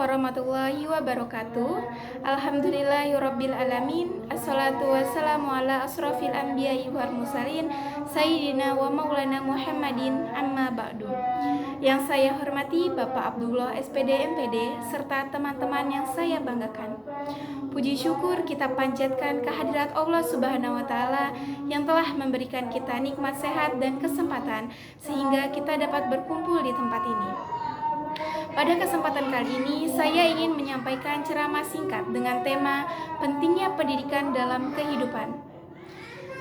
warahmatullahi wabarakatuh. Alhamdulillahirabbil alamin. Assalatu wassalamu ala asrofil anbiya'i wal mursalin sayyidina wa maulana Muhammadin amma ba'du. Yang saya hormati Bapak Abdullah SPD MPD serta teman-teman yang saya banggakan. Puji syukur kita panjatkan kehadirat Allah Subhanahu wa taala yang telah memberikan kita nikmat sehat dan kesempatan sehingga kita dapat berkumpul di tempat ini. Pada kesempatan kali ini, saya ingin menyampaikan ceramah singkat dengan tema pentingnya pendidikan dalam kehidupan.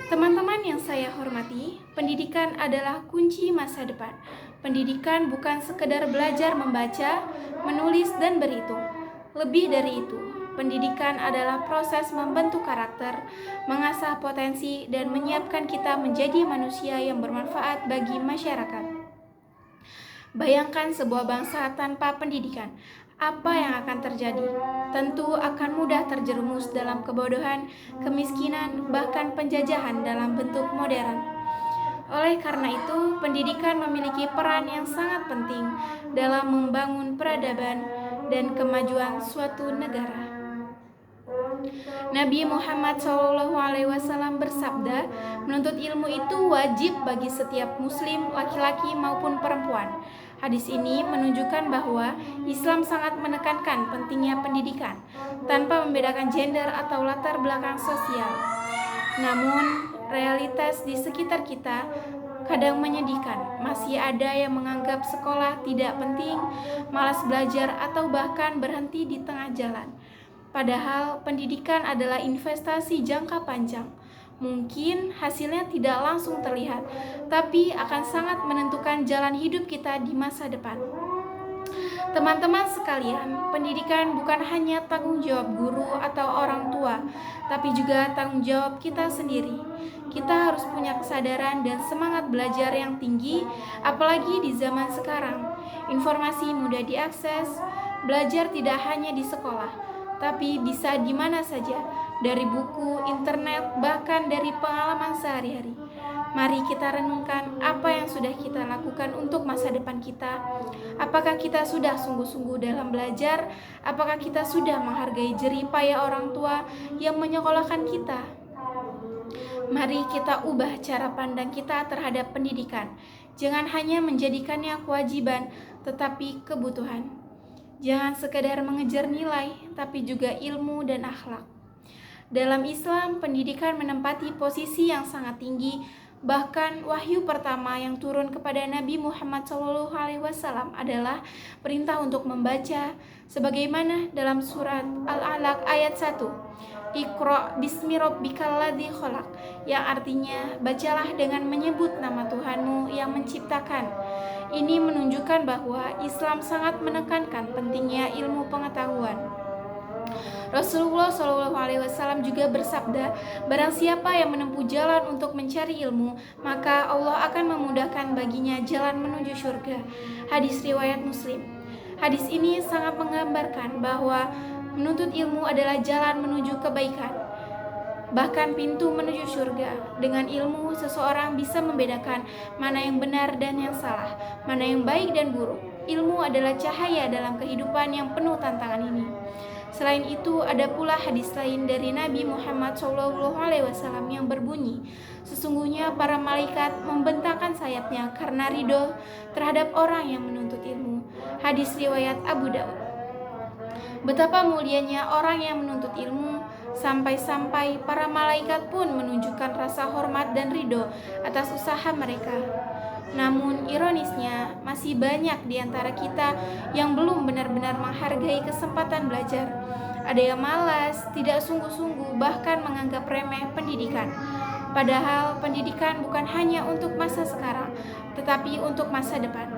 Teman-teman yang saya hormati, pendidikan adalah kunci masa depan. Pendidikan bukan sekedar belajar membaca, menulis, dan berhitung. Lebih dari itu, pendidikan adalah proses membentuk karakter, mengasah potensi, dan menyiapkan kita menjadi manusia yang bermanfaat bagi masyarakat. Bayangkan sebuah bangsa tanpa pendidikan, apa yang akan terjadi? Tentu akan mudah terjerumus dalam kebodohan, kemiskinan, bahkan penjajahan dalam bentuk modern. Oleh karena itu, pendidikan memiliki peran yang sangat penting dalam membangun peradaban dan kemajuan suatu negara. Nabi Muhammad SAW bersabda, menuntut ilmu itu wajib bagi setiap muslim, laki-laki maupun perempuan. Hadis ini menunjukkan bahwa Islam sangat menekankan pentingnya pendidikan, tanpa membedakan gender atau latar belakang sosial. Namun, realitas di sekitar kita kadang menyedihkan. Masih ada yang menganggap sekolah tidak penting, malas belajar, atau bahkan berhenti di tengah jalan. Padahal pendidikan adalah investasi jangka panjang. Mungkin hasilnya tidak langsung terlihat, tapi akan sangat menentukan jalan hidup kita di masa depan. Teman-teman sekalian, pendidikan bukan hanya tanggung jawab guru atau orang tua, tapi juga tanggung jawab kita sendiri. Kita harus punya kesadaran dan semangat belajar yang tinggi, apalagi di zaman sekarang. Informasi mudah diakses, belajar tidak hanya di sekolah, tapi bisa di mana saja, dari buku, internet, bahkan dari pengalaman sehari-hari. Mari kita renungkan apa yang sudah kita lakukan untuk masa depan kita. Apakah kita sudah sungguh-sungguh dalam belajar? Apakah kita sudah menghargai jerih payah orang tua yang menyekolahkan kita? Mari kita ubah cara pandang kita terhadap pendidikan. Jangan hanya menjadikannya kewajiban, tetapi kebutuhan. Jangan sekedar mengejar nilai, tapi juga ilmu dan akhlak. Dalam Islam, pendidikan menempati posisi yang sangat tinggi. Bahkan wahyu pertama yang turun kepada Nabi Muhammad SAW adalah perintah untuk membaca, sebagaimana dalam surat Al-Alaq ayat 1. Iqra bismi rabbikal ladzi khalaq, yang artinya bacalah dengan menyebut nama Tuhanmu yang menciptakan. Ini menunjukkan bahwa Islam sangat menekankan pentingnya ilmu pengetahuan. Rasulullah SAW juga bersabda, barang siapa yang menempuh jalan untuk mencari ilmu, maka Allah akan memudahkan baginya jalan menuju surga. Hadis riwayat Muslim. Hadis ini sangat menggambarkan bahwa menuntut ilmu adalah jalan menuju kebaikan, bahkan pintu menuju surga. Dengan ilmu, seseorang bisa membedakan mana yang benar dan yang salah, mana yang baik dan buruk. Ilmu adalah cahaya dalam kehidupan yang penuh tantangan ini. Selain itu, ada pula hadis lain dari Nabi Muhammad SAW yang berbunyi, sesungguhnya para malaikat membentangkan sayapnya karena ridho terhadap orang yang menuntut ilmu. Hadis riwayat Abu Daud. Betapa mulianya orang yang menuntut ilmu, sampai-sampai para malaikat pun menunjukkan rasa hormat dan ridho atas usaha mereka. Namun ironisnya, masih banyak di antara kita yang belum benar-benar menghargai kesempatan belajar. Ada yang malas, tidak sungguh-sungguh, bahkan menganggap remeh pendidikan. Padahal pendidikan bukan hanya untuk masa sekarang, tetapi untuk masa depan.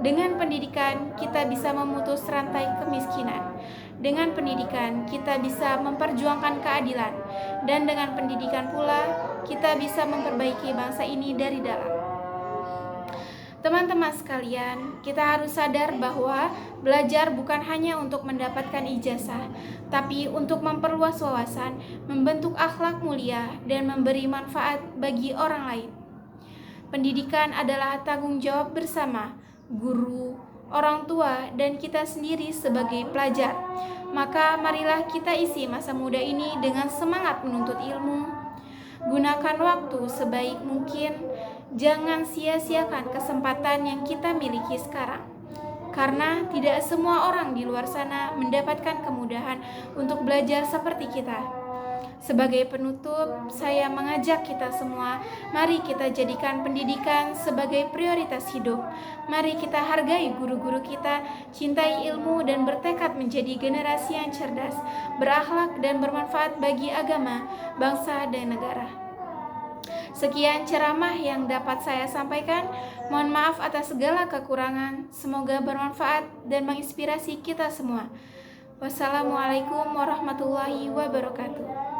Dengan pendidikan, kita bisa memutus rantai kemiskinan. Dengan pendidikan, kita bisa memperjuangkan keadilan. Dan dengan pendidikan pula, kita bisa memperbaiki bangsa ini dari dalam. Teman-teman sekalian, kita harus sadar bahwa belajar bukan hanya untuk mendapatkan ijazah, tapi untuk memperluas wawasan, membentuk akhlak mulia, dan memberi manfaat bagi orang lain. Pendidikan adalah tanggung jawab bersama guru, orang tua, dan kita sendiri sebagai pelajar. Maka marilah kita isi masa muda ini dengan semangat menuntut ilmu. Gunakan waktu sebaik mungkin, jangan sia-siakan kesempatan yang kita miliki sekarang. Karena tidak semua orang di luar sana mendapatkan kemudahan untuk belajar seperti kita. Sebagai penutup, saya mengajak kita semua, mari kita jadikan pendidikan sebagai prioritas hidup. Mari kita hargai guru-guru kita, cintai ilmu dan bertekad menjadi generasi yang cerdas, berakhlak dan bermanfaat bagi agama, bangsa dan negara. Sekian ceramah yang dapat saya sampaikan. Mohon maaf atas segala kekurangan. Semoga bermanfaat dan menginspirasi kita semua. Wassalamualaikum warahmatullahi wabarakatuh.